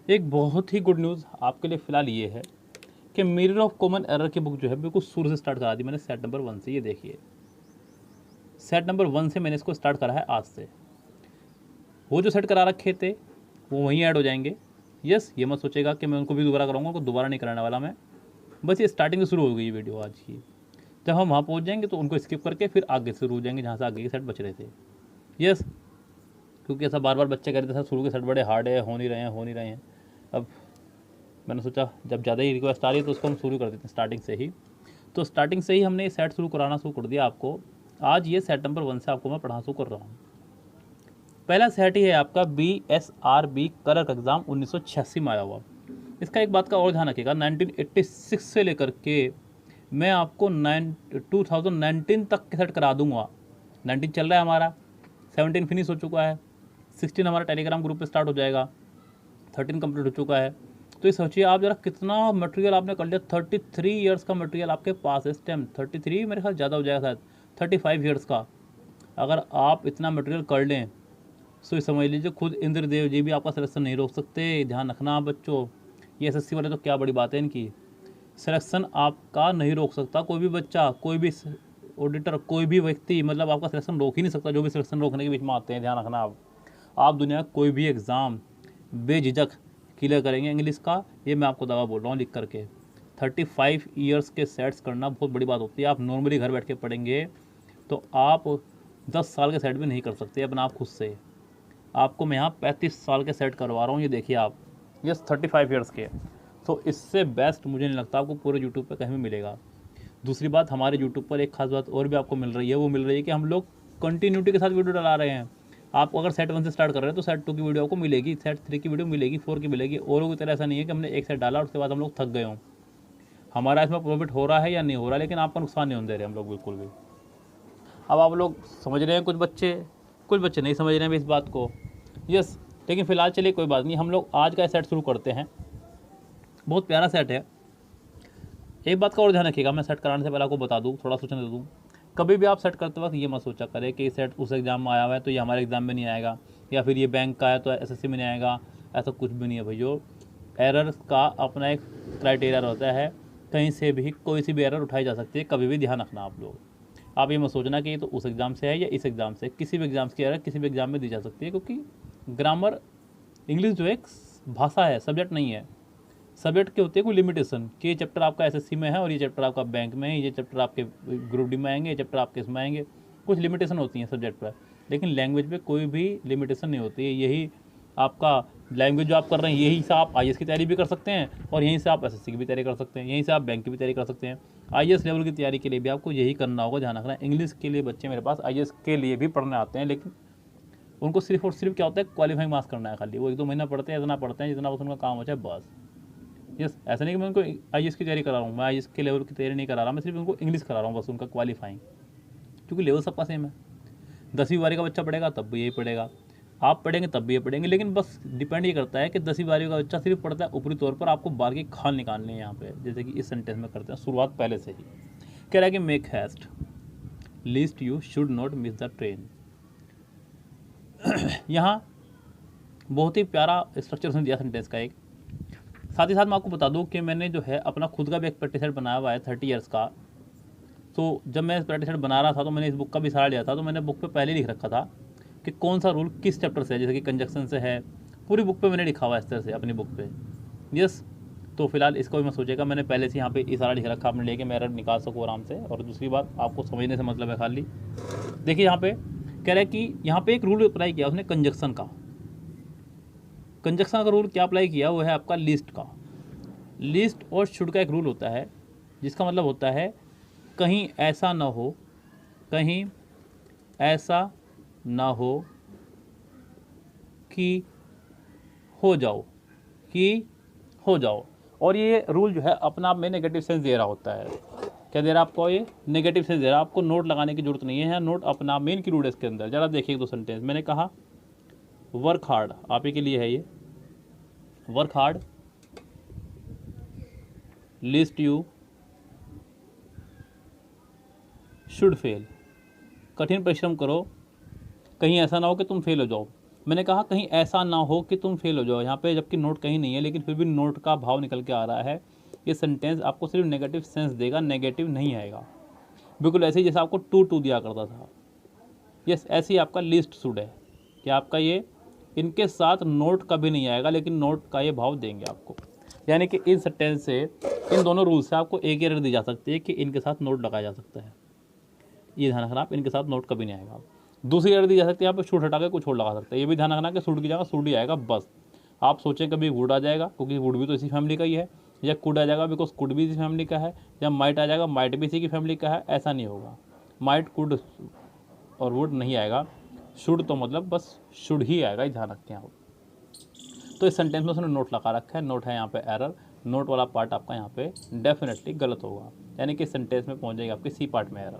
एक बहुत ही good news आपके लिए फ़िलहाल ये है कि मिरर ऑफ कॉमन एरर की बुक जो है बिल्कुल शुरू से स्टार्ट करा दी मैंने सेट नंबर 1 से। ये देखिए सेट नंबर 1 से मैंने इसको स्टार्ट करा है आज से। वो जो सेट करा रखे थे वो वहीं ऐड हो जाएंगे। यस, ये मत सोचेगा कि मैं उनको भी दोबारा कराऊंगा, उनको दोबारा नहीं कराने वाला मैं। बस ये स्टार्टिंग से शुरू हो गई ये वीडियो आज की। जब हम वहाँ पहुँच जाएंगे तो उनको स्किप करके फिर आगे शुरू हो जाएंगे जहाँ से आगे के सेट बच रहे थे। यस, क्योंकि ऐसा बार बार बच्चे कह रहे थे सर शुरू के सेट बड़े हार्ड है, हो नहीं रहे हैं। अब मैंने सोचा जब ज़्यादा ही रिक्वेस्ट आ रही है तो उसको हम शुरू कर देते हैं स्टार्टिंग से ही। तो स्टार्टिंग से ही हमने ये सेट शुरू कराना शुरू कर दिया आपको। आज ये सेट नंबर 1 से आपको मैं पढ़ाना शुरू कर रहा हूँ। पहला सेट ही है आपका BSRB क्लर्क एग्ज़ाम 1986 में आया हुआ। इसका एक बात का और ध्यान रखिएगा, 1986 से लेकर के मैं आपको 2019 तक के सेट करा दूंगा। 19 चल रहा है हमारा, 17 फिनिश हो चुका है, 16 हमारा टेलीग्राम ग्रुप पे स्टार्ट हो जाएगा, 13 कंप्लीट हो चुका है। तो ये सोचिए आप जरा कितना मटेरियल आपने कर लिया। 33 ईयर्स का मटेरियल आपके पास है इस टाइम। 33 मेरे ख्याल ज़्यादा हो जाएगा शायद, 35 ईयर्स का। अगर आप इतना मटेरियल कर लें तो समझ लीजिए खुद इंद्रदेव जी भी आपका सिलेक्शन नहीं रोक सकते। ध्यान रखना बच्चों, ये SSC वाले तो क्या बड़ी बात है इनकी। सिलेक्शन आपका नहीं रोक सकता कोई भी बच्चा, कोई भी ऑडिटर, कोई भी व्यक्ति, मतलब आपका सिलेक्शन रोक ही नहीं सकता। जो भी सिलेक्शन रोकने के बीच में आते हैं, ध्यान रखना आप दुनिया का कोई भी एग्ज़ाम बेझिझक क्लियर करेंगे इंग्लिश का, ये मैं आपको दवा बोल रहा हूँ लिख करके। 35 ईयर्स के सेट्स करना बहुत बड़ी बात होती है। आप नॉर्मली घर बैठ के पढ़ेंगे तो आप 10 साल के सेट भी नहीं कर सकते अपना आप खुद से। आपको मैं यहाँ 35 साल के सेट करवा रहा हूँ, ये देखिए आप। यस, 35 ईयर्स के। तो इससे बेस्ट मुझे नहीं लगता आपको पूरे यूट्यूब पे कहीं भी मिलेगा। दूसरी बात, हमारे यूट्यूब पर एक खास बात और भी आपको मिल रही है, वो मिल रही है कि हम लोग कंटिन्यूटी के साथ वीडियो डला रहे हैं। आप अगर सेट 1 से स्टार्ट कर रहे हैं तो सेट 2 की वीडियो आपको मिलेगी, सेट 3 की वीडियो मिलेगी, 4 की मिलेगी। औरों की तरह ऐसा नहीं है कि हमने एक सेट डाला और उसके बाद हम लोग थक गए हों। हमारा इसमें प्रॉफिट हो रहा है या नहीं हो रहा है, लेकिन आपका नुकसान नहीं होने दे रहे हम लोग बिल्कुल भी। अब आप लोग समझ रहे हैं, कुछ बच्चे नहीं समझ रहे हैं इस बात को। यस, लेकिन फ़िलहाल चलिए कोई बात नहीं, हम लोग आज का सेट शुरू करते हैं। बहुत प्यारा सेट है। एक बात का और ध्यान रखिएगा, मैं सेट कराने से पहले आपको बता दूँ, थोड़ा सोचने दे दूँ। कभी भी आप सेट करते वक्त ये मत सोचा करें कि सेट उस एग्ज़ाम में आया हुआ है तो ये हमारे एग्ज़ाम में नहीं आएगा, या फिर ये बैंक का है तो SSC में नहीं आएगा। ऐसा कुछ भी नहीं है भैया। एरर का अपना एक क्राइटेरिया होता है, कहीं से भी कोई सी भी एरर उठाई जा सकती है, कभी भी ध्यान रखना आप लोग। आप ये मत सोचना कि ये तो उस एग्ज़ाम से है या इस एग्ज़ाम से। किसी भी एग्ज़ाम की एरर किसी भी एग्ज़ाम में दी जा सकती है, क्योंकि ग्रामर, इंग्लिश जो एक भाषा है, सब्जेक्ट नहीं है। सब्जेक्ट के होते हैं कोई लिमिटेशन कि ये चैप्टर आपका SSC में है और ये चैप्टर आपका बैंक में है, ये चैप्टर आपके ग्रुप डी में आएंगे, ये चैप्टर आपके इसमें आएंगे। कुछ लिमिटेशन होती हैं सब्जेक्ट पर, लेकिन लैंग्वेज पे कोई भी लिमिटेशन नहीं होती है। यही आपका लैंग्वेज जो आप कर रहे हैं, यहीं से आप IAS की तैयारी भी कर सकते हैं और यहीं से आप SSC की भी तैयारी कर सकते हैं, यहीं से आप बैंक की भी तैयारी कर सकते हैं। IAS लेवल की तैयारी के लिए भी आपको यही करना होगा, ध्यान रखना। इंग्लिश के लिए बच्चे मेरे पास IAS के लिए भी पढ़ने आते हैं, लेकिन उनको सिर्फ और सिर्फ क्या होता है, क्वालिफाइंग मार्क्स करना है खाली। वो 1-2 महीना पढ़ते हैं, इतना पढ़ते हैं जितना बस उनका काम होता है बस। यस, ऐसा नहीं कि मैं उनको IAS की तैयारी करा रहा हूँ, मैं IAS के लेवल की तैयारी नहीं करा रहा, मैं सिर्फ उनको इंग्लिश करा रहा हूँ बस, उनका क्वालिफाइंग। क्योंकि लेवल सबका सेम है। 10वीं बारी का बच्चा पढ़ेगा तब भी यही पढ़ेगा, आप पढ़ेंगे तब भी ये पढ़ेंगे। लेकिन बस डिपेंड ये करता है कि 10वीं बारी का बच्चा सिर्फ पढ़ता है ऊपरी तौर पर, आपको बाहर की खाल निकालनी है यहाँ पे, जैसे कि इस सेंटेंस में करते हैं शुरुआत पहले से ही। कह रहा है कि make heist least you should not miss the train. यहाँ बहुत ही प्यारा स्ट्रक्चर उसने दिया सेंटेंस का एक। साथ ही साथ मैं आपको बता दूं कि मैंने जो है अपना खुद का भी एक प्रैक्टिस सेट बनाया हुआ है 30 ईयर्स का। तो जब मैं इस प्रैक्टिस सेट बना रहा था तो मैंने इस बुक का भी सहारा लिया था। तो मैंने बुक पे पहले लिख रखा था कि कौन सा रूल किस चैप्टर से है, जैसे कि कंजक्शन से है, पूरी बुक पे मैंने लिखा हुआ है इस तरह से अपनी बुक पे। यस, तो फिलहाल इसको भी मैं सोचेगा, मैंने पहले से यहाँ पे इशारा लिख रखा अपने लिए कि मैं एरर निकाल सकूँ आराम से। और दूसरी बात, आपको समझने से मतलब है खाली। देखिए यहाँ पे कह रहा है कि यहाँ पे एक रूल अप्लाई किया उसने कंजक्शन का। कंजक्शन का रूल क्या अप्लाई किया, वो है आपका लिस्ट का। लिस्ट और शुड का एक रूल होता है, जिसका मतलब होता है कहीं ऐसा ना हो, कहीं ऐसा ना हो कि हो जाओ, कि हो जाओ। और ये रूल जो है अपना आप में नेगेटिव सेंस दे रहा होता है। क्या दे रहा है आपको, ये नेगेटिव सेंस दे रहा है। आपको नोट लगाने की जरूरत नहीं है, नोट अपना मेन की रूल है इसके अंदर। ज़रा देखिए 2 सेंटेंस मैंने कहा, वर्क हार्ड आप ही के लिए है ये, work hard list you should fail. कठिन परिश्रम करो, कहीं ऐसा ना हो कि तुम फेल हो जाओ। मैंने कहा कहीं ऐसा ना हो कि तुम फेल हो जाओ यहाँ पे, जबकि नोट कहीं नहीं है लेकिन फिर भी नोट का भाव निकल के आ रहा है। ये सेंटेंस आपको सिर्फ नेगेटिव सेंस देगा, नेगेटिव नहीं आएगा। बिल्कुल ऐसे ही जैसे आपको टू टू दिया करता था। यस, ऐसे ही आपका लीस्ट शुड है कि आपका ये इनके साथ नोट कभी नहीं आएगा, लेकिन नोट का ये भाव देंगे आपको। यानी कि इन सेंटेंस से, इन दोनों रूल से आपको एक ही एरर दी जा सकती है कि इनके साथ नोट लगाया जा सकता है। ये ध्यान रखना, आप इनके साथ नोट कभी नहीं आएगा। दूसरी एरर दी जा सकती है, यहाँ पे शुड हटा के कुछ और लगा सकते हैं। ये भी ध्यान रखना कि शुड की जगह शुड ही आएगा बस। आप सोचें कभी वुड आ जाएगा क्योंकि वुड भी तो इसी फैमिली का ही है, या कुड आ जाएगा बिकॉज कुड भी इसी फैमिली का है, या माइट आ जाएगा, माइट भी इसी की फैमिली का है, ऐसा नहीं होगा। माइट, कुड और वुड नहीं आएगा। शुड तो मतलब बस शुड ही आएगा, ये ध्यान रखें आप। तो इस सेंटेंस में उसने नोट लगा रखा है, नोट है यहाँ पे एरर, नोट वाला पार्ट आपका यहाँ पे डेफिनेटली गलत होगा, यानी कि सेंटेंस में पहुँच जाएगी आपके सी पार्ट में एरर।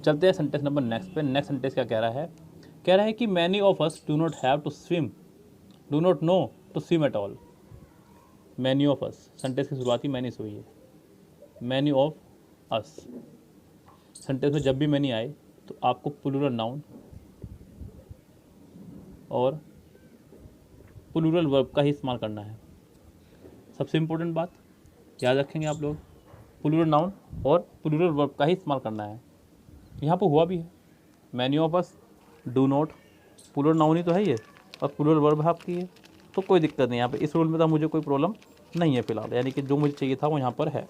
चलते हैं सेंटेंस नंबर नेक्स्ट पे। नेक्स्ट सेंटेंस क्या कह रहा है? कह रहा है कि many of us do not have to swim, do not know to swim at all. Many of us, sentence की शुरुआत ही मैनी से हुई है। मैनी ऑफ अस, सेंटेंस में जब भी मैनी आए तो आपको प्लूरल नाउन और प्लूरल वर्ब का ही इस्तेमाल करना है। सबसे इम्पोर्टेंट बात याद रखेंगे आप लोग, प्लूरल नाउन और प्लूरल वर्ब का ही इस्तेमाल करना है। यहाँ पर हुआ भी है, many of us, do not, plural noun ही तो है ये और प्लूरल वर्ब है आपकी ये, तो कोई दिक्कत नहीं। यहाँ पे इस रूल में तो मुझे कोई प्रॉब्लम नहीं है फिलहाल, यानी कि जो मुझे चाहिए था वो यहाँ पर है।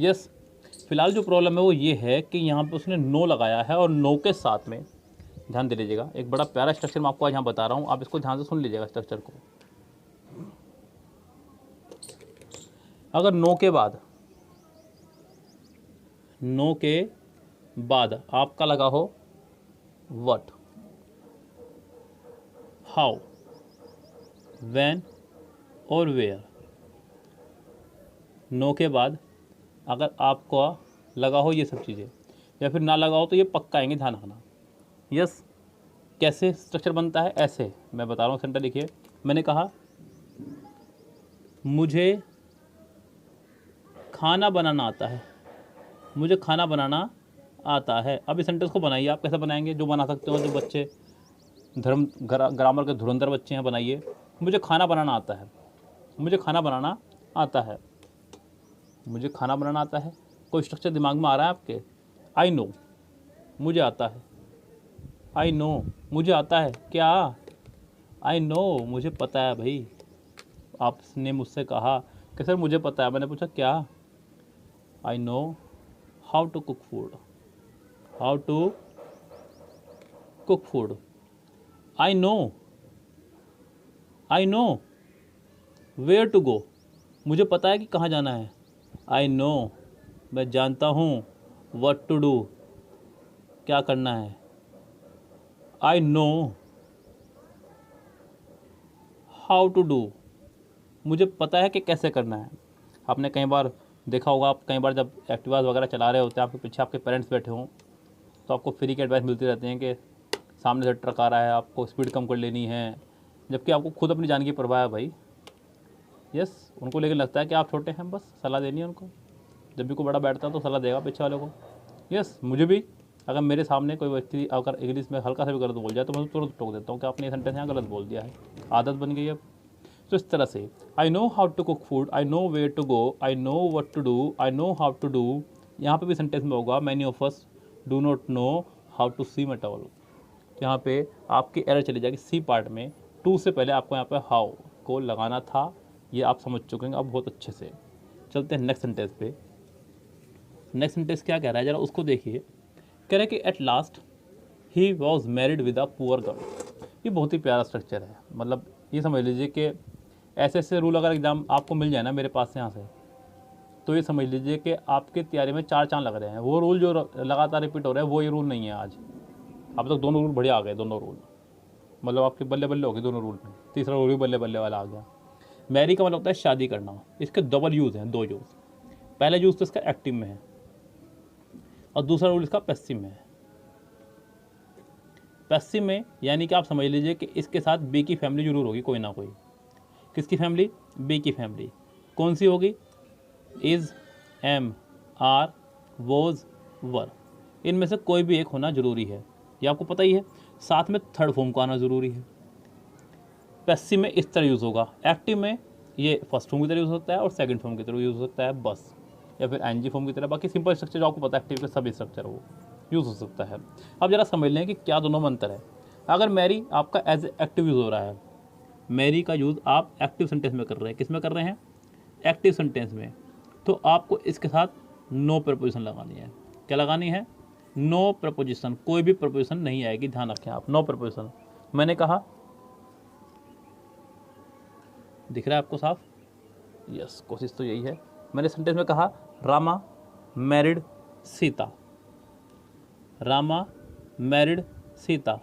यस, फिलहाल जो प्रॉब्लम है वो ये है कि यहाँ पे उसने नो लगाया है और नो के साथ में, ध्यान दे लीजिएगा, एक बड़ा प्यारा स्ट्रक्चर मैं आपको आज यहाँ बता रहा हूँ, आप इसको ध्यान से सुन लीजिएगा स्ट्रक्चर को। अगर नो के बाद आपका लगा हो व्हाट, हाउ, व्हेन और वेयर, नो के बाद अगर आपको लगा हो ये सब चीज़ें या फिर ना लगा हो तो ये पक्का आएंगे, ध्यान रखना। यस, कैसे स्ट्रक्चर बनता है? ऐसे मैं बता रहा हूँ, सेंटर लिखिए। मैंने कहा मुझे खाना बनाना आता है, मुझे खाना बनाना आता है। अब इस सेंटेंस को बनाइए, आप कैसे बनाएंगे? जो बना सकते हो, जो बच्चे ग्रामर के धुरंधर बच्चे हैं, बनाइए। मुझे खाना बनाना आता है, मुझे खाना बनाना आता है, मुझे खाना बनाना आता है। कोई स्ट्रक्चर दिमाग में आ रहा है आपके? आई नो, मुझे आता है, आई नो, मुझे आता है क्या? आई नो, मुझे पता है भाई। आपने मुझसे कहा कि सर मुझे पता है, मैंने पूछा क्या? I know how to cook food, how to cook food. I know where to go, मुझे पता है कि कहाँ जाना है। आई नो, मैं जानता हूँ, व्हाट टू डू, क्या करना है। I know how to do, मुझे पता है कि कैसे करना है। आपने कई बार देखा होगा, आप कई बार जब एक्टिवास वगैरह चला रहे होते हैं, आपके पीछे आपके पेरेंट्स बैठे हों, तो आपको फ्री की एडवाइस मिलती रहती है कि सामने से ट्रक आ रहा है, आपको स्पीड कम कर लेनी है, जबकि आपको खुद अपनी जान की परवाह है भाई। यस, उनको लेकिन लगता है कि आप छोटे हैं, बस सलाह देनी है उनको। जब भी कोई बड़ा बैठता है तो सलाह देगा पीछे वाले को। यस, मुझे भी अगर मेरे सामने कोई व्यक्ति अगर इंग्लिश में हल्का सा भी गलत बोल जाए तो मैं तुरंत टोक देता हूँ कि आपने ये सेंटेंस यहाँ गलत बोल दिया है, आदत बन गई है। तो इस तरह से I know how to cook food, I know where to go, I know what to do, I know how to do. यहाँ पे भी सेंटेंस में होगा many of us do not know how to swim at all. यहाँ पे आपकी error चली जाएगी सी पार्ट में, टू से पहले आपको यहाँ पे हाउ को लगाना था, ये आप समझ चुके हैं अब बहुत अच्छे से। चलते हैं नेक्स्ट सेंटेंस पे। नेक्स्ट सेंटेंस क्या कह रहा है जरा उसको देखिए। कह रहा है कि at last he was married with a poor girl. ये बहुत ही प्यारा स्ट्रक्चर है, मतलब ये समझ लीजिए कि ऐसे ऐसे रूल अगर एग्जाम आपको मिल जाए ना मेरे पास से यहाँ से, तो ये समझ लीजिए कि आपके तैयारी में 4 चांद लग रहे हैं। वो रूल जो लगातार रिपीट हो रहे हैं वो ये रूल नहीं है आज। अब तक दोनों रूल बढ़िया आ गए, दोनों रूल मतलब आपके बल्ले बल्ले हो गए दोनों रूल में। तीसरा रूल भी बल्ले बल्ले वाला आ गया। मैरी का मतलब होता है शादी करना। इसके डबल यूज़ हैं, 2 यूज़। पहला यूज़ तो इसका एक्टिव में है और दूसरा रूल इसका पैसिव में है। पैसिव में यानी कि आप समझ लीजिए कि इसके साथ बी की फैमिली जरूर होगी, कोई ना कोई। किसकी फैमिली? बी की फैमिली। कौन सी होगी? इज़, एम, आर, वॉज, वर। इनमें से कोई भी एक होना ज़रूरी है, ये आपको पता ही है। साथ में थर्ड फॉर्म का आना ज़रूरी है। पैसिव में इस तरह यूज़ होगा, एक्टिव में ये फर्स्ट फॉर्म की तरह यूज़ हो सकता है और सेकंड फॉर्म की तरह यूज़ हो सकता है बस, या फिर एनजी फॉर्म की तरह। बाकी सिंपल स्ट्रक्चर जो आपको पता है एक्टिव के सभी स्ट्रक्चर वो यूज़ हो सकता है। अब जरा समझ लें कि क्या दोनों में अंतर है। अगर मैरी आपका एज एक्टिव यूज़ हो रहा है, मैरी का यूज़ आप एक्टिव सेंटेंस में कर रहे हैं, किस में कर रहे हैं, एक्टिव सेंटेंस में, तो आपको इसके साथ नो प्रपोजिशन लगानी है। क्या लगानी है, नो प्रपोजिशन, कोई भी प्रपोजिशन नहीं आएगी, ध्यान रखें आप, नो प्रपोजिशन। मैंने कहा, दिख रहा है आपको साफ, यस, कोशिश तो यही है। मैंने सेंटेंस में कहा रामा मैरिड सीता, रामा मैरिड सीता,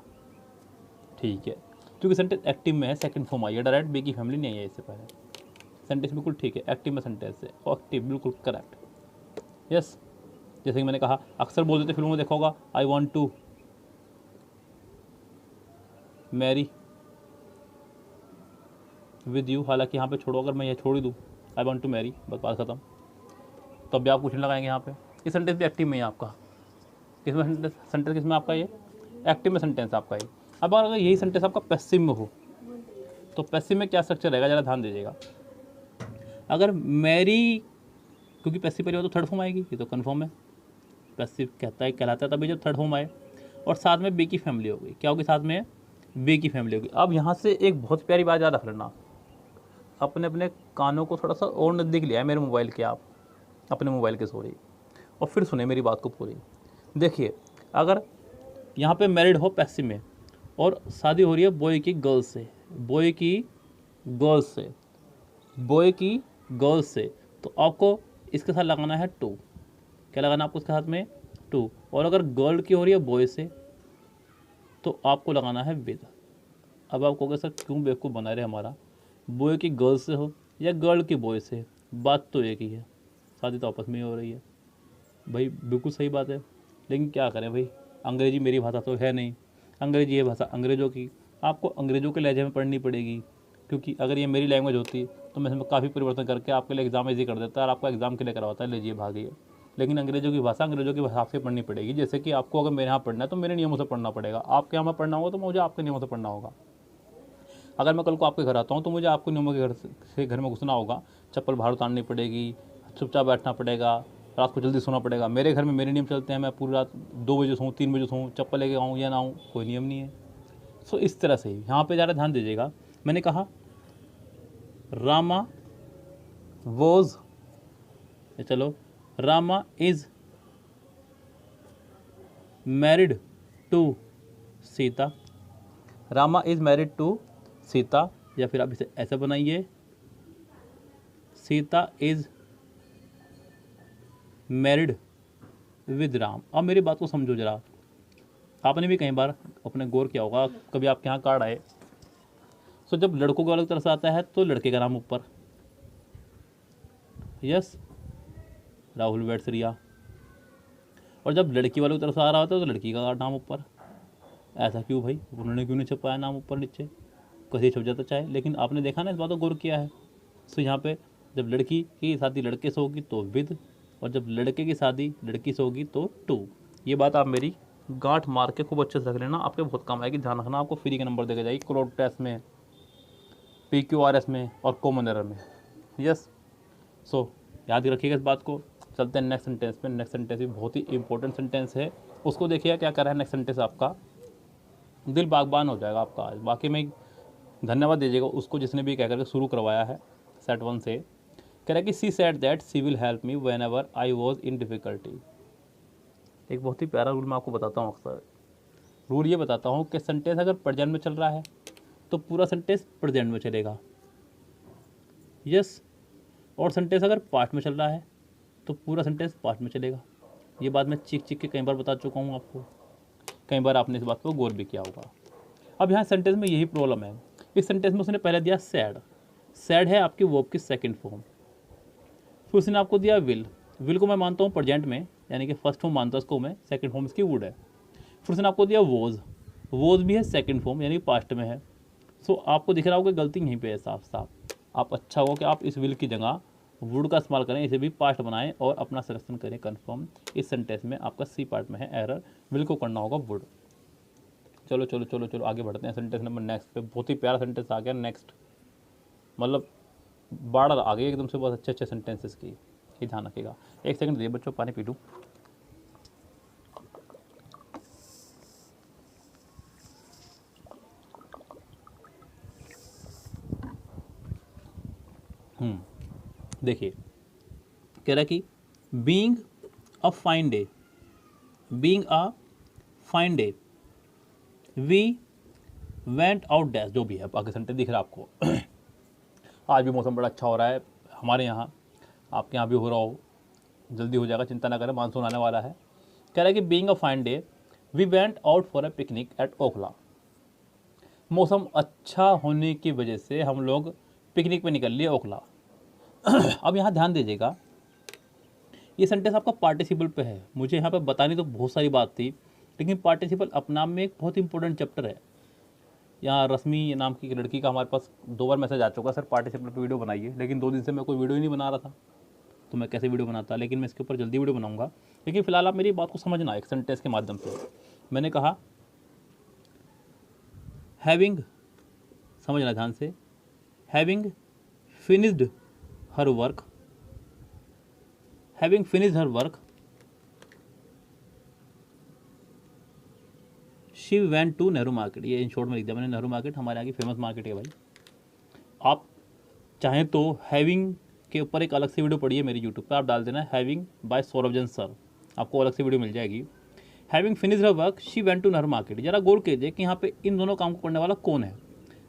ठीक है, क्योंकि सेंटेंस एक्टिव में है, सेकंड फॉर्म आई है, डायरेक्ट बी की फैमिली नहीं है इससे पहले। सेंटेंस बिल्कुल ठीक है, एक्टिव में सेंटेंस है, एक्टिव बिल्कुल करेक्ट, यस। जैसे कि मैंने कहा, अक्सर बोल देते फिल्मों में देखा होगा, I want to marry with you, हालांकि यहाँ पे छोड़ो, अगर मैं यह छोड़ ही दूँ आई वॉन्ट टू मैरी, बस बात खत्म, तो अब भी आप कुछ नहीं लगाएंगे यहाँ पे। ये सेंटेंस भी एक्टिव में है आपका, किसमें सेंटेंस किसमें आपका, ये एक्टिव में सेंटेंस आपका ये। अब अगर यही सेंटेंस आपका पैसिव में हो, तो पैसिव में क्या स्ट्रक्चर रहेगा, ज़रा ध्यान दीजिएगा। अगर मैरी, क्योंकि पैसिव पर तो थर्ड फॉर्म आएगी, ये तो कन्फर्म है, पैसिव कहलाता है तभी जब थर्ड फॉर्म आए, और साथ में बी की फैमिली होगी, क्या होगी, साथ में बी की फैमिली होगी। अब यहाँ से एक बहुत प्यारी बात याद रख लेना, अपने अपने कानों को थोड़ा सा और नज़दीक लिया है मेरे मोबाइल के, आप अपने मोबाइल के सॉरी, और फिर सुने मेरी बात को पूरी। देखिए, अगर यहाँ पे मैरिड हो पैसिव में, और शादी हो रही है बॉय की गर्ल से, बॉय की गर्ल से, बॉय की गर्ल से, तो आपको इसके साथ लगाना है टू। क्या लगाना आपको इसके साथ में, टू। और अगर गर्ल की हो रही है बॉय से, तो आपको लगाना है विद। अब आप कहोगे सर क्यों बेवकूफ़ बना रहे हमारा, बॉय की गर्ल से हो या गर्ल की बॉय से, बात तो एक ही है, शादी तो आपस में ही हो रही है। भाई बिल्कुल सही बात है, लेकिन क्या करें भाई, अंग्रेजी मेरी भाषा तो है नहीं, अंग्रेजी है भाषा अंग्रेज़ों की, आपको अंग्रेज़ों के लहजे में पढ़नी पड़ेगी, क्योंकि अगर ये मेरी लैंग्वेज होती तो मैं इसमें काफ़ी परिवर्तन करके आपके लिए एग्ज़ाम ईजी कर देता और आपका एग्ज़ाम क्लियर करवाता है, लीजिए भागिए। लेकिन अंग्रेज़ों की भाषा अंग्रेज़ों के हिसाब से पढ़नी पड़ेगी। जैसे कि आपको अगर मेरे यहाँ पढ़ना है तो मेरे नियमों से पढ़ना पड़ेगा, आपके यहाँ पढ़ना होगा तो मुझे आपके नियमों से पढ़ना होगा। अगर मैं कल को आपके घर आता हूँ तो मुझे आपके नियमों के घर में घुसना होगा, चप्पल बाहर उतारनी पड़ेगी, चुपचाप बैठना पड़ेगा, रात को जल्दी सोना पड़ेगा। मेरे घर में मेरे नियम चलते हैं, मैं पूरी रात 2 बजे सोऊँ 3 बजे सोऊँ, चप्पल लेके आऊँ या ना आऊँ, कोई नियम नहीं है। सो इस तरह से ही यहाँ पे ज़्यादा ध्यान दीजिएगा। मैंने कहा रामा वॉज, चलो Rama is married to Sita, Rama is married to Sita, या फिर आप इसे ऐसे बनाइए, Sita is married with Ram. अब मेरी बात को समझो जरा, आपने भी कई बार अपने गौर किया होगा, कभी आपके यहाँ कार्ड आए, सो जब लड़कों को अलग तरह से आता है तो लड़के का नाम ऊपर, यस राहुल वेट्सरिया, और जब लड़की वालों की तरफ से आ रहा होता है तो लड़की का नाम ऊपर। ऐसा क्यों भाई, उन्होंने क्यों नहीं छपाया नाम ऊपर नीचे, कहीं छप जाता चाहे, लेकिन आपने देखा ना, इस बात को गौर किया है। सो यहाँ पे जब लड़की की शादी लड़के से होगी तो विद, और जब लड़के की शादी लड़की से होगी तो टू। ये बात आप मेरी गांठ मार के खूब अच्छे से रख लेना, आपके बहुत काम आएगी। ध्यान रखना, आपको फ्री के नंबर देके जाएगी क्लोड टेस्ट में, PQRS में और कॉमन एरर में, यस। सो याद रखिएगा इस बात को। चलते हैं नेक्स्ट सेंटेंस पे। नेक्स्ट सेंटेंस भी बहुत ही इंपॉर्टेंट सेंटेंस है, उसको देखिएगा क्या कर रहा है नेक्स्ट सेंटेंस, आपका दिल बागबान हो जाएगा आपका आज। बाकी में धन्यवाद दीजिएगा उसको जिसने भी कह करके शुरू करवाया है सेट 1 से। कह रहा है कि she said that she will help me whenever I was in difficulty. एक बहुत ही प्यारा रूल मैं आपको बताता हूँ। अक्सर रूल ये बताता हूँ कि सेंटेंस अगर प्रेजेंट में चल रहा है तो पूरा सेंटेंस प्रेजेंट में चलेगा, यस। और सेंटेंस अगर पास्ट में चल रहा है तो पूरा सेंटेंस पास्ट में चलेगा। ये बात मैं चीख के कई बार बता चुका हूँ आपको, कई बार आपने इस बात पर गौर भी किया होगा। अब यहाँ सेंटेंस में यही प्रॉब्लम है। इस सेंटेंस में उसने पहले दिया सैड, सैड है आपकी वर्ब की सेकंड फॉर्म। फिर उसने आपको दिया विल, विल को मैं मानता हूँ प्रेजेंट में, यानी कि फर्स्ट फॉर्म मानता हूँ उसको मैं, सेकंड फॉर्म इसकी वुड है। फिर उसने आपको दिया वॉज, वॉज भी है सेकंड फॉर्म यानी पास्ट में है। सो आपको दिख रहा होगा गलती यहीं पे है साफ साफ। आप अच्छा हो कि आप इस विल की जगह वुड का इस्तेमाल करें, इसे भी पास्ट बनाएं और अपना सिलेक्शन करें कन्फर्म। इस सेंटेंस में आपका सी पार्ट में है एरर, विल को करना होगा वुड। चलो चलो चलो चलो आगे बढ़ते हैं सेंटेंस नंबर नेक्स्ट पे। बहुत ही प्यारा सेंटेंस आ गया नेक्स्ट, मतलब बाढ़ आ गई एकदम से, बहुत अच्छे अच्छे सेंटेंसेस की, ये ध्यान रखिएगा। एक सेकंड दिए बच्चों, पानी पी लूँ। देखिए कह रहा है कि being a fine day, being a fine day we went out dash, जो भी है आगे सेंटेंस दिख रहा है आपको। आज भी मौसम बड़ा अच्छा हो रहा है हमारे यहाँ, आपके यहाँ भी हो रहा हो, जल्दी हो जाएगा, चिंता ना करें, मानसून आने वाला है। कह रहा है कि being a fine day we went out for a picnic at Okhla. मौसम अच्छा होने की वजह से हम लोग पिकनिक पे निकल लिए ओखला। अब यहाँ ध्यान दीजिएगा, ये सेंटेंस आपका पार्टिसिपल पे है। मुझे यहाँ पे बतानी तो बहुत सारी बात थी, लेकिन पार्टिसिपल अपना में एक बहुत इंपॉर्टेंट चैप्टर है। यहाँ रश्मि नाम की एक लड़की का हमारे पास 2 बार मैसेज आ चुका, सर पार्टिसिपल पे वीडियो बनाइए, लेकिन 2 दिन से मैं कोई वीडियो ही नहीं बना रहा था, तो मैं कैसे वीडियो बनाता। लेकिन मैं इसके ऊपर जल्दी वीडियो बनाऊंगा। लेकिन फिलहाल आप मेरी बात को समझना एक सेंटेंस के माध्यम से। मैंने कहा हैविंग, समझना ध्यान से, having finished her work, having finished her work she went to Nehru market. ये इन शॉर्ट में लिख दिया मैंने, नेहरू मार्केट हमारे यहाँ की फेमस मार्केट है भाई। आप चाहें तो हैविंग के ऊपर एक अलग से वीडियो पढ़िए मेरी यूट्यूब पर, आप डाल देना हैविंग बाय सौरभजन सर, आपको अलग से वीडियो मिल जाएगी। Having finished her work she went to Nehru market. जरा गौर कीजिए कि यहाँ पे इन दोनों काम को करने वाला कौन है।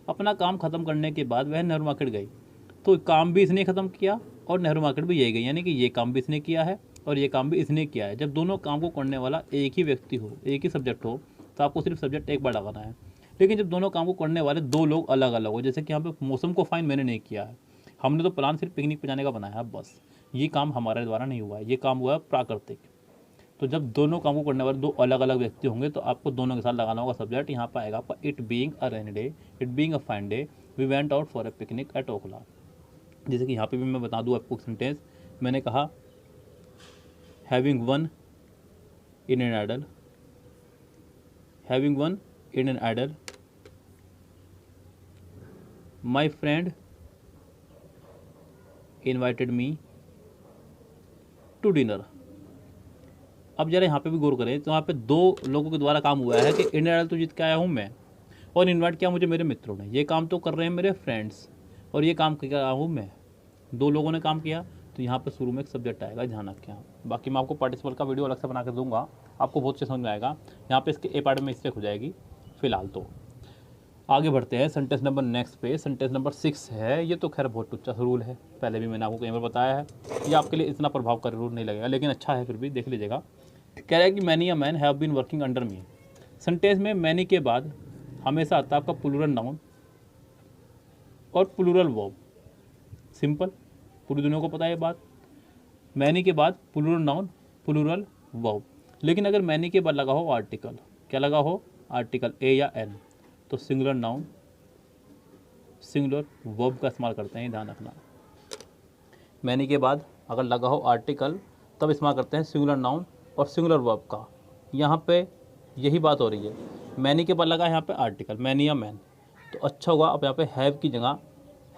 अपना काम खत्म करने के बाद वह नेहरू मार्केट गई, तो काम भी इसने खत्म किया और नेहरू मार्केट भी यही गई, यानी कि ये काम भी इसने किया है और ये काम भी इसने किया है। जब दोनों काम को करने वाला एक ही व्यक्ति हो, एक ही सब्जेक्ट हो, तो आपको सिर्फ सब्जेक्ट एक बार लगाना है। लेकिन जब दोनों काम को करने वाले 2 लोग अलग अलग हो, जैसे कि यहाँ पे मौसम को फाइन मैंने नहीं किया है, हमने तो प्लान सिर्फ पिकनिक पे जाने का बनाया है बस, ये काम हमारे द्वारा नहीं हुआ है, ये काम हुआ है प्राकृतिक। तो जब दोनों काम को करने वाले 2 अलग अलग व्यक्ति होंगे, तो आपको दोनों के साथ लगाना होगा सब्जेक्ट। यहाँ पर आएगा आपका it being a rainy day, it being a fine day we went out for a picnic at Okhla. जैसे कि यहाँ पे भी मैं बता दूँ आपको सेंटेंस, मैंने कहा having one in an idle, having one in an idle my friend invited me to dinner. अब जरा यहाँ पे भी गौर करें, तो यहाँ पे 2 लोगों के द्वारा काम हुआ है कि इंडियन आइडल तो जीत के आया हूँ मैं, और इनवाइट किया मुझे मेरे मित्रों ने। ये काम तो कर रहे हैं मेरे फ्रेंड्स, और ये काम कर रहा हूँ मैं, 2 लोगों ने काम किया। तो यहाँ पे शुरू में एक सब्जेक्ट आएगा, ध्यान रखें आप। बाकी मैं आपको पार्टिसिपल का वीडियो अलग से बना कर दूंगा, आपको बहुत अच्छे समझ में आएगा। यहाँ पे इसके ए पार्ट में मिस्टेक हो जाएगी। फिलहाल तो आगे बढ़ते हैं सेंटेंस नंबर नेक्स्ट पे। सेंटेंस नंबर 6 है, ये तो खैर बहुत टुच्चा रूल है, पहले भी मैंने आपको कई बार बताया है, ये आपके लिए इतना प्रभावकारी रूल नहीं लगेगा, लेकिन अच्छा है, फिर भी देख लीजिएगा। कह रहा है कि many a man have been working under me. Sentence में मैनी के बाद हमेशा आता है आपका प्लूरल नाउन और प्लूरल वर्ब। सिंपल, पूरी दुनिया को पता है ये बात। मैनी के बाद प्लूरल नाउन प्लूरल वर्ब, लेकिन अगर मैनी के बाद लगा हो आर्टिकल, क्या लगा हो आर्टिकल ए या एन, तो सिंगुलर नाउन सिंगुलर वर्ब का इस्तेमाल करते हैं, ध्यान रखना। मैनी के बाद अगर लगा हो आर्टिकल तब इस्तेमाल करते हैं सिंगुलर नाउन और सिंगुलर वर्ब का। यहाँ पे यही बात हो रही है, मैनी के बाद लगा यहाँ पे आर्टिकल, मैनी या मैन, तो अच्छा होगा अब यहाँ पे हैव की जगह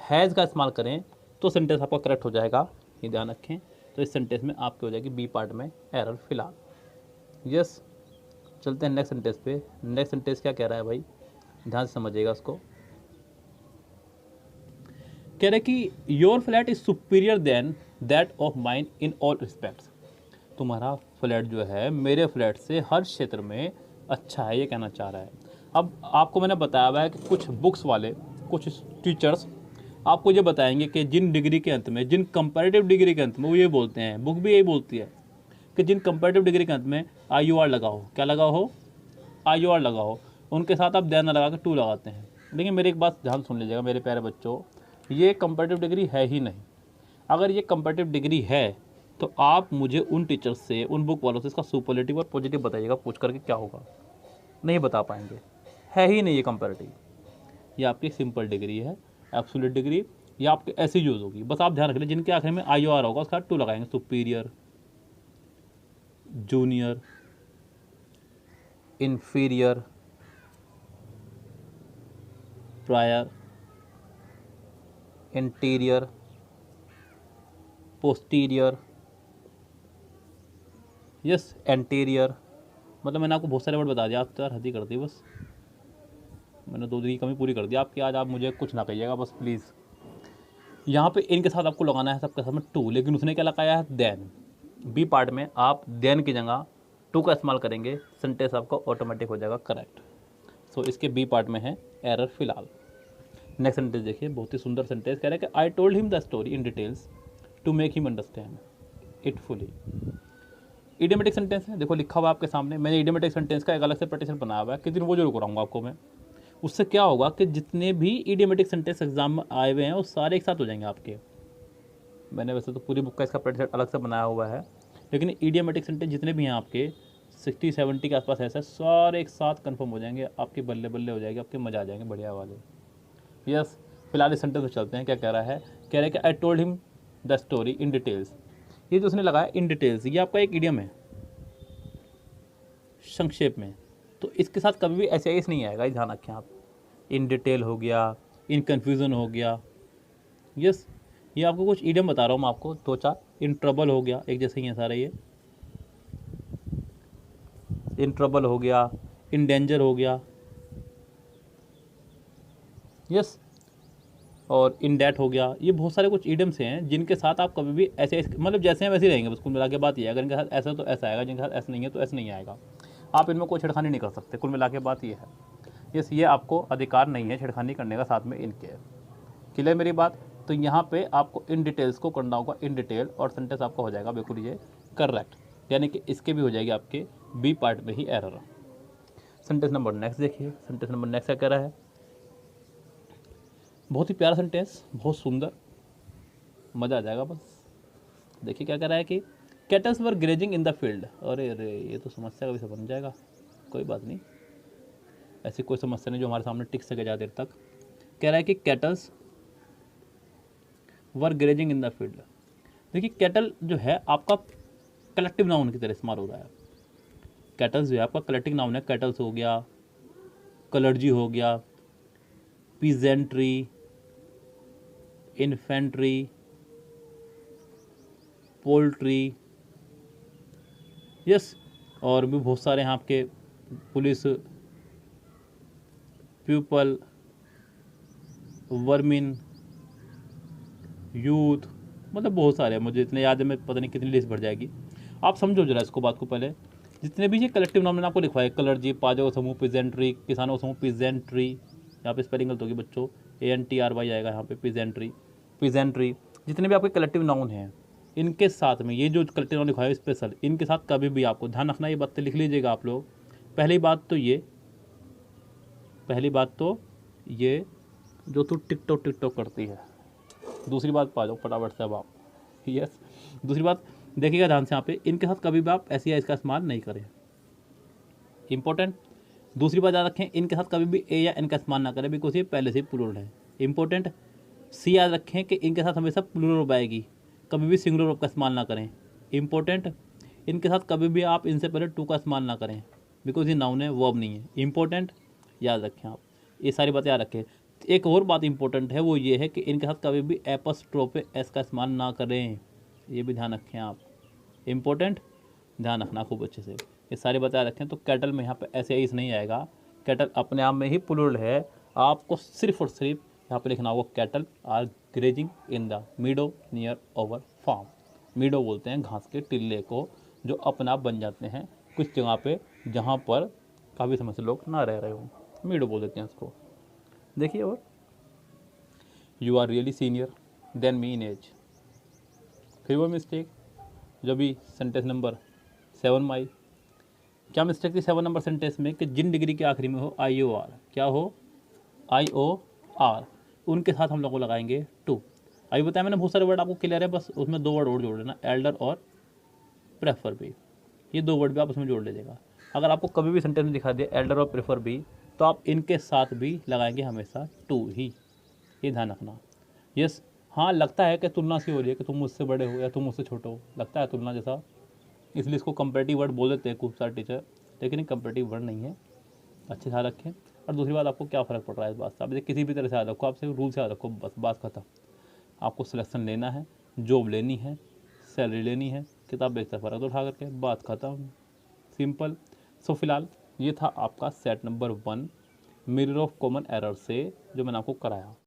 हैज़ का इस्तेमाल करें, तो सेंटेंस आपका करेक्ट हो जाएगा, ये ध्यान रखें। तो इस सेंटेंस में आपकी हो जाएगी बी पार्ट में एरर फिलहाल। यस, चलते हैं नेक्स्ट सेंटेंस पे। नेक्स्ट सेंटेंस क्या कह रहा है भाई, ध्यान से समझिएगा उसको। कह रहे कि your flat is superior than that of mine in all respects. तुम्हारा फ्लैट जो है मेरे फ्लैट से हर क्षेत्र में अच्छा है, ये कहना चाह रहा है। अब आपको मैंने बताया हुआ है कि कुछ बुक्स वाले, कुछ टीचर्स आपको ये बताएंगे कि जिन डिग्री के अंत में, जिन कंपैरेटिव डिग्री के अंत में, वो ये बोलते हैं, बुक भी यही बोलती है कि जिन कंपैरेटिव डिग्री के अंत में IUR लगा हो, क्या लगा हो IUR लगा हो, उनके साथ आप देन लगा के टू लगाते हैं। लेकिन मेरी एक बात ध्यान सुन लीजिएगा मेरे प्यारे बच्चों, ये कंपैरेटिव डिग्री है ही नहीं। अगर ये कंपैरेटिव डिग्री है तो आप मुझे उन टीचर्स से, उन बुक वालों से इसका सुपरलेटिव और पॉजिटिव बताइएगा, पूछ करके क्या होगा, नहीं बता पाएंगे। है ही नहीं ये कंपैरेटिव, ये आपकी सिंपल डिग्री है, एब्सोल्यूट डिग्री ये आपके ऐसी यूज़ होगी, बस आप ध्यान रख लें जिनके आखिर में आई ओ आर होगा उसका टू लगाएंगे। Superior, junior, inferior, prior, interior, posterior, yes anterior. मतलब मैंने आपको बहुत सारे वर्ड बता दिया, आप तो यार हद ही कर दी। बस मैंने 2 दिन की कमी पूरी कर दी आपकी। आज आप मुझे कुछ ना कहिएगा बस प्लीज़। यहाँ पे इनके साथ आपको लगाना है सबके साथ में टू, लेकिन उसने क्या लगाया है देन। बी पार्ट में आप देन की जगह टू का इस्तेमाल करेंगे, सेंटेंस आपका ऑटोमेटिक हो जाएगा करेक्ट। सो इसके बी पार्ट में है एरर फिलहाल। नेक्स्ट सेंटेंस देखिए, बहुत ही सुंदर सेंटेंस कह रहा है कि I told him the story in details to make him understand it fully. Idiomatic sentence है, देखो लिखा हुआ आपके सामने। मैंने इडियोमेटिक सेंटेंस का एक अलग से पटिशन बनाया हुआ है, किस दिन वो जरूर कराऊंगा आपको मैं। उससे क्या होगा कि जितने भी इडियोमेटिक सेंटेंस एग्जाम में आए हुए हैं वो सारे एक साथ हो जाएंगे आपके। मैंने वैसे तो पूरी बुक का इसका पटिशन अलग से बनाया हुआ है, लेकिन इडियोमेटिक सेंटेंस जितने भी हैं आपके 60-70 के आसपास ऐसे सारे एक साथ कंफर्म हो जाएंगे आपके। बल्ले बल्ले हो जाएंगे आपके, मजा आ जाएंगे बढ़िया वाले। यस, फिलहाल इस सेंटेंस में चलते हैं। क्या कह रहा है, कह रहा है कि I told him the story in details. ये जो उसने लगाया इन डिटेल्स, ये आपका एक इडियम है संक्षेप में, तो इसके साथ कभी भी ऐसे ऐस नहीं आएगा, ध्यान रखें आप। इन डिटेल हो गया, इन कन्फ्यूज़न हो गया। यस, ये आपको कुछ इडियम बता रहा हूँ मैं आपको 2-4। इन ट्रबल हो गया, एक जैसे ही है सारे ये। इन ट्रबल हो गया, इन डेंजर हो गया, यस, और इन डैट हो गया। ये बहुत सारे कुछ इडियम्स हैं जिनके साथ आप कभी भी ऐसे मतलब जैसे हैं वैसे ही रहेंगे। बस कुल मिला के बात ये है, अगर इनके साथ ऐसा तो ऐसा आएगा, जिनके साथ ऐसा नहीं है तो ऐसा नहीं आएगा। आप इनमें कोई छेड़खानी नहीं कर सकते, कुल मिला के बात ये है। यस, ये आपको अधिकार नहीं है छेड़खानी करने का साथ में इनके। क्लियर मेरी बात। तो यहाँ पे आपको इन डिटेल्स को करना होगा इन डिटेल, और सेंटेंस आपका हो जाएगा बिल्कुल ये करेक्ट, यानी कि इसके भी हो जाएगी आपके बी पार्ट में ही एरर। सेंटेंस नंबर नेक्स्ट देखिए, सेंटेंस नंबर नेक्स्ट क्या कह रहा है। बहुत ही प्यारा सेंटेंस, बहुत सुंदर, मज़ा आ जाएगा बस। देखिए क्या कह रहा है कि kettles were grazing in the field. अरे अरे, ये तो समस्या का विषय बन जाएगा। कोई बात नहीं, ऐसी कोई समस्या नहीं जो हमारे सामने टिक सके ज़्यादा देर तक। कह रहा है कि kettles were grazing in the field. देखिए कैटल जो है आपका कलेक्टिव नाउन की तरह इस्तेमाल हो रहा है। कैटल्स जो है आपका कलेक्टिव नाउन है। कैटल्स हो गया, कलर्जी हो गया, पीजेंट्री, इन्फेंट्री, पोल्ट्री, यस, और भी बहुत सारे हैं आपके। पुलिस, पीपल, वर्मिन, यूथ, मतलब बहुत सारे हैं। मुझे इतने याद है, मैं पता नहीं कितनी लिस्ट भर जाएगी। आप समझो जरा इसको बात को पहले। जितने भी ये कलेक्टिव नाम मैंने आपको लिखवाए, कलर्जी, पाजो समूह, पीजेंट्री, किसानों समूह, पीजेंट्री, यहाँ पे स्पेलिंग गलत होगी बच्चों, ANTRY आएगा यहाँ पे, पीजेंट्री, पीजेंट्री। जितने भी आपके कलेक्टिव नाउन हैं इनके साथ में ये जो कलेक्टिव नाउन लिखवाए स्पेशल, इनके साथ कभी भी आपको ध्यान रखना, ये बातें लिख लीजिएगा आप लोग। पहली बात तो ये जो तू टिकटॉक करती है। दूसरी बात पा जाओ फटाफट से अब आप। यस, दूसरी बात देखिएगा ध्यान से यहाँ पे, इनके साथ कभी भी आप ऐसी या इसका इस्तेमाल नहीं करें, इंपॉर्टेंट। दूसरी बात याद रखें, इनके साथ कभी भी ए या एन का इस्तेमाल ना करें, बिकॉज ये पहले से ही प्लूरल है, इंपॉर्टेंट। सी याद रखें कि इनके साथ हमेशा प्लूरल वर्ब आएगी, कभी भी सिंगुलर वर्ब का इस्तेमाल ना करें, इंपॉर्टेंट। इनके साथ कभी भी आप इनसे पहले टू का इस्तेमाल ना करें, बिकॉज ये नाउन है, वर्ब नहीं है, इंपॉर्टेंट। याद रखें आप, ये सारी बातें याद रखें। एक और बात इंपॉर्टेंट है, वो ये है कि इनके साथ कभी भी एपस्ट्रोफे एस का इस्तेमाल ना करें, ये भी ध्यान रखें आप, इंपॉर्टेंट। ध्यान रखना खूब अच्छे से, ये सारी बातें याद रखें। तो कैटल में यहाँ पे ऐसे ही नहीं आएगा, कैटल अपने आप में ही प्लूरल है। आपको सिर्फ और सिर्फ यहाँ पे लिखना होगा cattle are grazing in the meadow near our farm. Meadow बोलते हैं घास के टिल्ले को जो अपने आप बन जाते हैं कुछ जगह पे जहाँ पर काफ़ी समय से लोग ना रह रहे हो, मीडो बोल देते हैं उसको। देखिए, और you are really senior than me in age. फिर वो मिस्टेक जो भी सेंटेंस नंबर 7 में आई। क्या मिस्टेक थी 7 नंबर सेंटेंस में कि जिन डिग्री के आखिरी में हो IOR, क्या हो IOR, उनके साथ हम लोग को लगाएंगे टू। अभी बताया मैंने, बहुत सारे वर्ड आपको क्लियर है, बस उसमें 2 वर्ड और जोड़ देना, एल्डर और प्रेफर भी। ये 2 वर्ड भी आप उसमें जोड़ लीजिएगा। अगर आपको कभी भी सेंटेंस में दिखा दिया एल्डर और प्रेफर भी, तो आप इनके साथ भी लगाएंगे हमेशा टू ही, ये ध्यान रखना। यस, हाँ लगता है कि तुलना सी हो रही है कि तुम मुझसे बड़े हो या तुम मुझसे छोटे हो, लगता है तुलना जैसा, इसलिए इसको कंपेरेटिव वर्ड बोल देते हैं खूब सारे टीचर, लेकिन ये कंपेरेटिव वर्ड नहीं है, अच्छे ध्यान रखें। और दूसरी बात, आपको क्या फ़र्क पड़ रहा है इस बात से, आप किसी भी तरह से याद रखो, आपसे रूल से याद रखो, बस बात खत्म। आपको सिलेक्शन लेना है, जॉब लेनी है, सैलरी लेनी है, किताब बेचकर फ़र्क उठा करके, बात खत्म, सिंपल। सो फिलहाल ये था आपका set number 1 mirror of common error से जो मैंने आपको कराया।